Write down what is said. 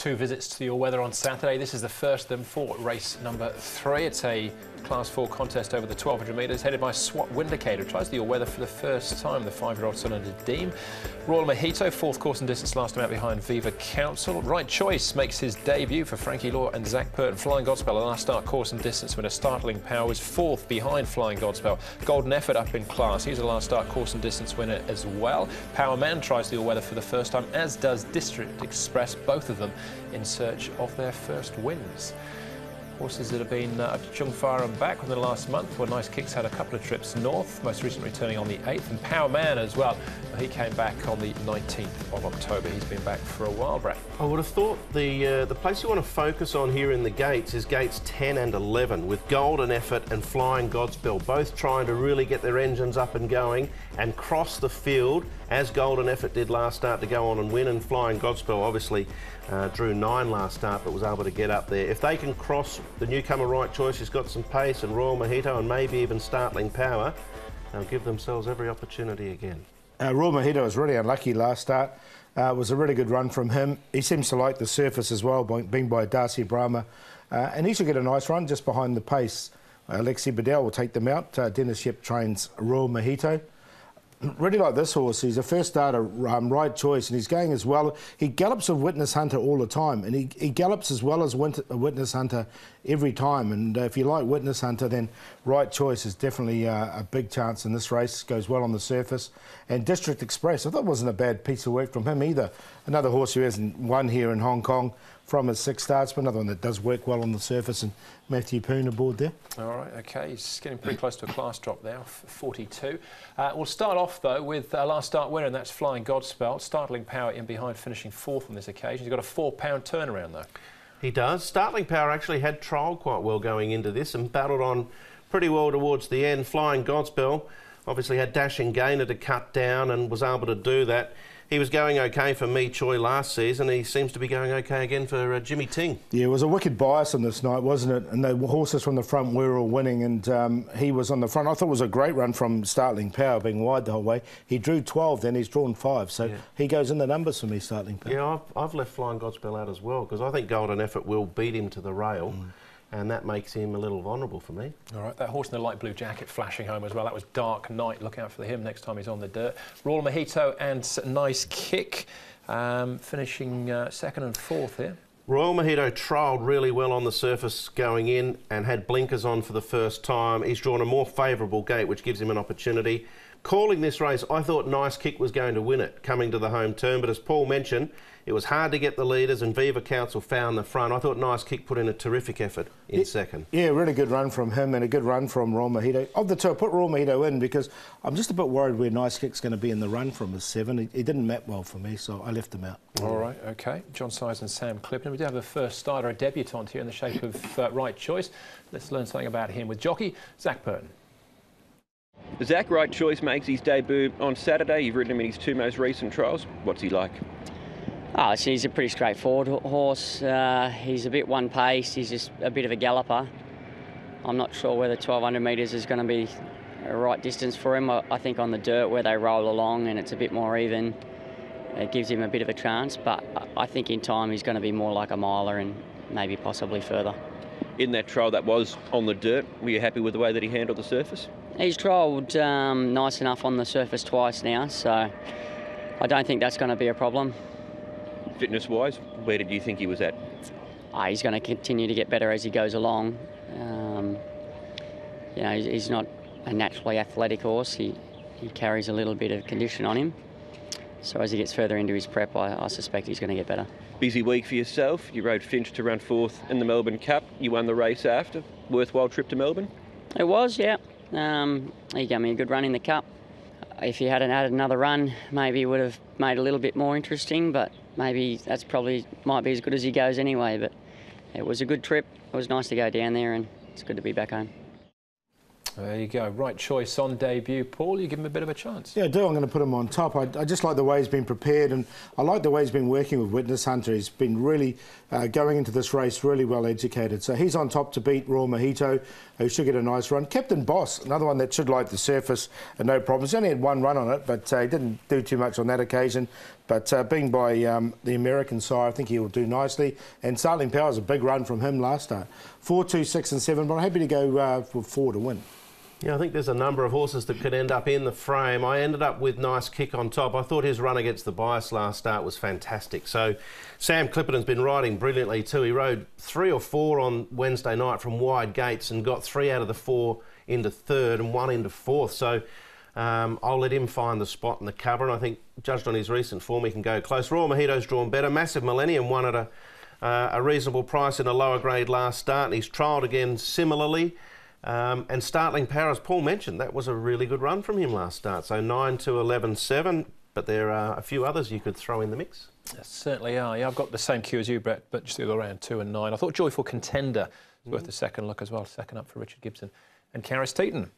Two visits to your weather on Saturday. This is the first of them for race number 3. It's a Class 4 contest over the 1,200 metres, headed by Swat Windicator. Tries the all-weather for the first time, the 5-year-old son under Deem. Royal Mojito, 4th course and distance last time out behind Viva Council. Right Choice makes his debut for Frankie Law and Zach Purton. Flying Godspell, a last start course and distance winner. Startling Power is 4th behind Flying Godspell. Golden Effort up in class. He's a last start course and distance winner as well. Power Man tries the all-weather for the first time, as does District Express, both of them in search of their first wins. Horses that have been up to Chungfar and back within the last month. Well, Nice Kicks had a couple of trips north, most recently returning on the 8th, and Power Man as well. He came back on the 19th of October. He's been back for a while, Brad. I would have thought the place you want to focus on here in the gates is gates 10 and 11, with Golden Effort and Flying Godspell, both trying to really get their engines up and going and cross the field, as Golden Effort did last start, to go on and win, and Flying Godspell obviously drew 9 last start but was able to get up there. If they can cross the newcomer Right Choice, who's got some pace, and Royal Mojito and maybe even Startling Power, they'll give themselves every opportunity again. Royal Mojito was really unlucky last start. It was a really good run from him. He seems to like the surface as well, being by Darcy Brahma. And he should get a nice run just behind the pace. Alexi Bedell will take them out. Dennis Yip trains Royal Mojito. Really like this horse. He's a first starter, Right Choice, and he's going as well. He gallops with Witness Hunter all the time, and he gallops as well as Witness Hunter every time. And if you like Witness Hunter, then Right Choice is definitely a big chance in this race. Goes well on the surface. And District Express, I thought wasn't a bad piece of work from him either. Another horse who hasn't won here in Hong Kong from his 6 starts, but another one that does work well on the surface, and Matthew Poon aboard there. All right, OK, he's getting pretty close to a class drop now, 42. We'll start off, though, with a last start winner, and that's Flying Godspell. Startling Power in behind, finishing 4th on this occasion. He's got a £4 turnaround, though. He does. Startling Power actually had trialled quite well going into this and battled on pretty well towards the end. Flying Godspell obviously had Dashing Gainer to cut down and was able to do that. He was going OK for Me Choi last season. He seems to be going OK again for Jimmy Ting. Yeah, it was a wicked bias on this night, wasn't it? And the horses from the front were all winning, and he was on the front. I thought it was a great run from Startling Power, being wide the whole way. He drew 12, then he's drawn 5, so yeah, he goes in the numbers for me, Startling Power. Yeah, I've left Flying Godspell out as well, because I think Golden Effort will beat him to the rail. And that makes him a little vulnerable for me. All right, that horse in the light blue jacket flashing home as well. That was Dark Knight. Look out for him next time he's on the dirt. Royal Mojito and Nice Kick finishing 2nd and 4th here. Royal Mojito trialled really well on the surface going in and had blinkers on for the first time. He's drawn a more favourable gate, which gives him an opportunity. Calling this race, I thought Nice Kick was going to win it, coming to the home turn, but as Paul mentioned, it was hard to get the leaders, and Viva Council found the front. I thought Nice Kick put in a terrific effort in 2nd. Yeah, really good run from him and a good run from Royal Mojito. Of the two, I put Royal Mojito in because I'm just a bit worried where Nice Kick's going to be in the run from his 7. He didn't map well for me, so I left him out. All right, OK. John Size and Sam Clipton. We do have a first starter, a debutant here in the shape of Right Choice. Let's learn something about him with jockey Zach Purton. Zach, Right Choice makes his debut on Saturday. You've ridden him in his 2 most recent trials. What's he like? Oh, so he's a pretty straightforward horse. He's a bit one-paced. He's just a bit of a galloper. I'm not sure whether 1,200 metres is going to be a right distance for him. I think on the dirt where they roll along and it's a bit more even, it gives him a bit of a chance. But I think in time he's going to be more like a miler and maybe possibly further. In that trial that was on the dirt, were you happy with the way that he handled the surface? He's trialled nice enough on the surface twice now, so I don't think that's going to be a problem. Fitness-wise, where did you think he was at? He's going to continue to get better as he goes along. You know, he's not a naturally athletic horse. He carries a little bit of condition on him. So as he gets further into his prep, I suspect he's going to get better. Busy week for yourself. You rode Finch to run 4th in the Melbourne Cup. You won the race after. Worthwhile trip to Melbourne? It was, yeah. He gave me a good run in the Cup. If he hadn't had another run, maybe he would have made it a little bit more interesting, but maybe that's probably might be as good as he goes anyway. But it was a good trip. It was nice to go down there, and it's good to be back home. There you go. Right choice on debut. Paul, you give him a bit of a chance. Yeah, I do. I'm going to put him on top. I just like the way he's been prepared, and I like the way he's been working with Witness Hunter. He's been really going into this race really well educated. So he's on top to beat Raw Mojito, who should get a nice run. Captain Boss, another one that should like the surface and no problems. He only had one run on it, but he didn't do too much on that occasion. But being by the American side, I think he will do nicely. And Startling Power is a big run from him last start. 4, 2, 6 and 7, but I'm happy to go for 4 to win. Yeah, I think there's a number of horses that could end up in the frame. I ended up with Nice Kick on top. I thought his run against the bias last start was fantastic. So Sam Clipperton's been riding brilliantly too. He rode 3 or 4 on Wednesday night from wide gates and got 3 out of the 4 into third and 1 into fourth. So I'll let him find the spot in the cover, and I think, judged on his recent form, he can go close. Royal Mojito's drawn better. Massive Millennium won at a reasonable price in a lower grade last start, and he's trialled again similarly. And Startling Power, as Paul mentioned, that was a really good run from him last start. So 9 to 11, 7, but there are a few others you could throw in the mix. There certainly are. Yeah, I've got the same queue as you, Brett, but just the other round, 2 and 9. I thought Joyful Contender was worth a second look as well. Second up for Richard Gibson and Karis Teeton.